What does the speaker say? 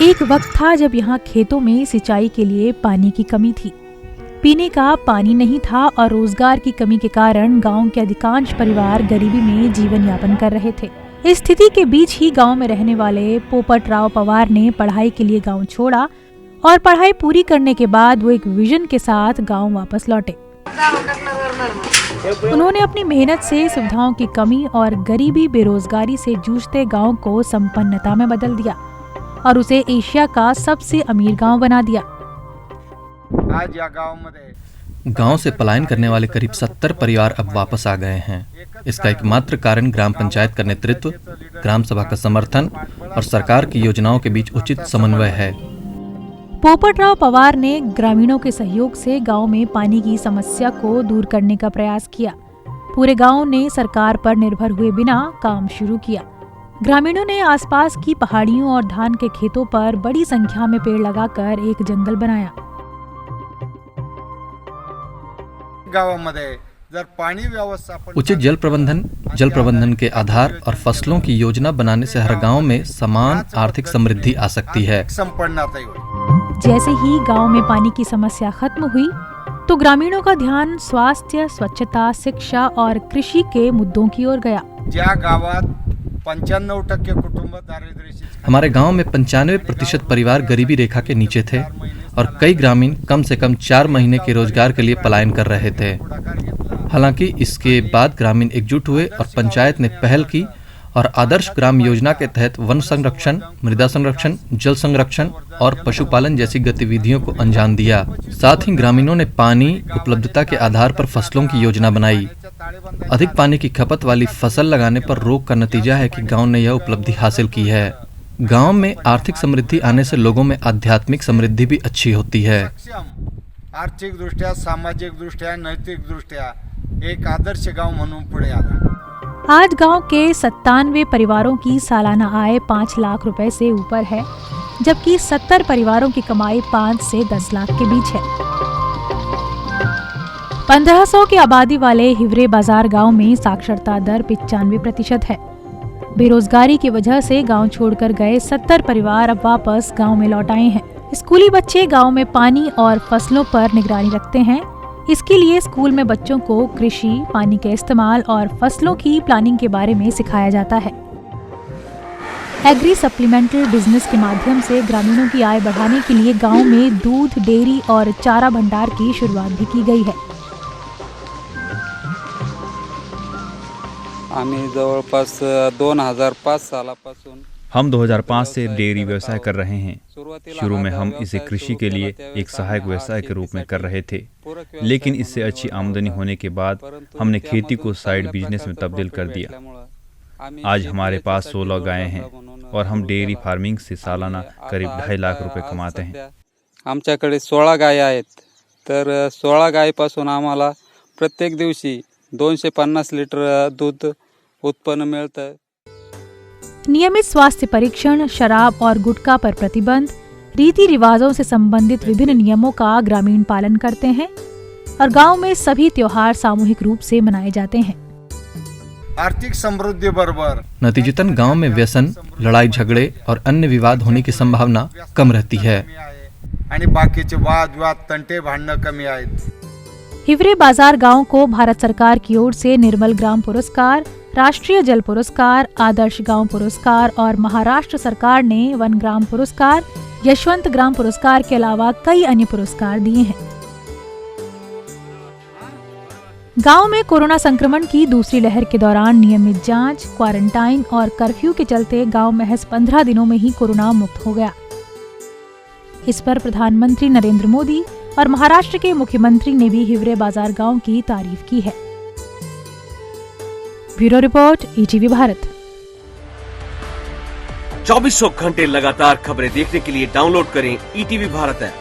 एक वक्त था जब यहाँ खेतों में सिंचाई के लिए पानी की कमी थी। पीने का पानी नहीं था और रोजगार की कमी के कारण गांव के अधिकांश परिवार गरीबी में जीवन यापन कर रहे थे। इस स्थिति के बीच ही गांव में रहने वाले पोपटराव पवार ने पढ़ाई के लिए गांव छोड़ा और पढ़ाई पूरी करने के बाद वो एक विजन के साथ गांव वापस लौटे। उन्होंने अपनी मेहनत से सुविधाओं की कमी और गरीबी बेरोजगारी से जूझते गांव को संपन्नता में बदल दिया और उसे एशिया का सबसे अमीर गांव बना दिया। आज या गांव से पलायन करने वाले करीब 70 परिवार अब वापस आ गए हैं। इसका एकमात्र कारण ग्राम पंचायत का नेतृत्व, ग्राम सभा का समर्थन और सरकार की योजनाओं के बीच उचित समन्वय है। पोपटराव पवार ने ग्रामीणों के सहयोग से गांव में पानी की समस्या को दूर करने का प्रयास किया। पूरे गांव ने सरकार पर निर्भर हुए बिना काम शुरू किया। ग्रामीणों ने आसपास की पहाड़ियों और धान के खेतों पर बड़ी संख्या में पेड़ लगाकर एक जंगल बनाया। उचित जल प्रबंधन के आधार और फसलों की योजना बनाने से हर गांव में समान आर्थिक समृद्धि आ सकती है। जैसे ही गांव में पानी की समस्या खत्म हुई तो ग्रामीणों का ध्यान स्वास्थ्य, स्वच्छता, शिक्षा और कृषि के मुद्दों की ओर गया। हमारे गांव में 95% परिवार गरीबी रेखा के नीचे थे और कई ग्रामीण कम से कम 4 महीने के रोजगार के लिए पलायन कर रहे थे। हालांकि इसके बाद ग्रामीण एकजुट हुए और पंचायत ने पहल की और आदर्श ग्राम योजना के तहत वन संरक्षण, मृदा संरक्षण, जल संरक्षण और पशुपालन जैसी गतिविधियों को अंजाम दिया। साथ ही ग्रामीणों ने पानी उपलब्धता के आधार पर फसलों की योजना बनाई। अधिक पानी की खपत वाली फसल लगाने पर रोक का नतीजा है कि गांव ने यह उपलब्धि हासिल की है। गांव में आर्थिक समृद्धि आने से लोगों में आध्यात्मिक समृद्धि भी अच्छी होती है। आर्थिक दृष्ट्या, सामाजिक दृष्ट्या, नैतिक दृष्ट्या एक आदर्श गांव म्हणून पुढे आला। आज गांव के 97 परिवारों की सालाना आय 5 लाख रुपए से ऊपर है, जबकि 70 परिवारों की कमाई 5 से 10 लाख के बीच है। 1500 की आबादी वाले हिवरे बाजार गांव में साक्षरता दर 95% है। बेरोजगारी की वजह से गांव छोड़कर गए 70 परिवार अब वापस गांव में लौट आए हैं। स्कूली बच्चे गांव में पानी और फसलों पर निगरानी रखते हैं। इसके लिए स्कूल में बच्चों को कृषि, पानी के इस्तेमाल और फसलों की प्लानिंग के बारे में सिखाया जाता है। एग्री सप्लीमेंटल बिजनेस के माध्यम से ग्रामीणों की आय बढ़ाने के लिए गांव में दूध, डेयरी और चारा भंडार की शुरुआत भी की गई है। आम्ही जवळपास 2005 सालापासून हम 2005 से डेयरी व्यवसाय कर रहे हैं। शुरू में हम इसे कृषि के लिए एक सहायक व्यवसाय के रूप में कर रहे थे, लेकिन इससे अच्छी आमदनी होने के बाद हमने खेती को साइड बिजनेस में तब्दील कर दिया। आज हमारे पास 16 गायें हैं और हम डेयरी फार्मिंग से सालाना करीब 2.5 लाख रुपए कमाते हैं। आमच्याकडे 16 गाय आहेत, तर 16 गायीपासून आम्हाला प्रत्येक दिवशी 250 लिटर दूध उत्पन्न मिळतं। नियमित स्वास्थ्य परीक्षण, शराब और गुटखा पर प्रतिबंध, रीति रिवाजों से संबंधित विभिन्न नियमों का ग्रामीण पालन करते हैं और गांव में सभी त्योहार सामूहिक रूप से मनाए जाते हैं। आर्थिक समृद्धि बरोबर नतीजतन गांव में व्यसन, लड़ाई झगड़े और अन्य विवाद होने की संभावना कम रहती है आणि बाकीचे वाद विवाद, तंटे, भांडणं कमी आहेत। हिवरे बाजार गांव को भारत सरकार की ओर से निर्मल ग्राम पुरस्कार, राष्ट्रीय जल पुरस्कार, आदर्श गांव पुरस्कार और महाराष्ट्र सरकार ने वन ग्राम पुरस्कार, यशवंत ग्राम पुरस्कार के अलावा कई अन्य पुरस्कार दिए हैं। गांव में कोरोना संक्रमण की दूसरी लहर के दौरान नियमित जांच, क्वारंटाइन और कर्फ्यू के चलते गांव महज 15 दिनों में ही कोरोना मुक्त हो गया। इस पर प्रधानमंत्री नरेंद्र मोदी और महाराष्ट्र के मुख्यमंत्री ने भी हिवरे बाजार गांव की तारीफ की है। Bureau report, ETV Bharat. 24 घंटे लगातार खबरें देखने के लिए डाउनलोड करें ईटीवी भारत ऐप।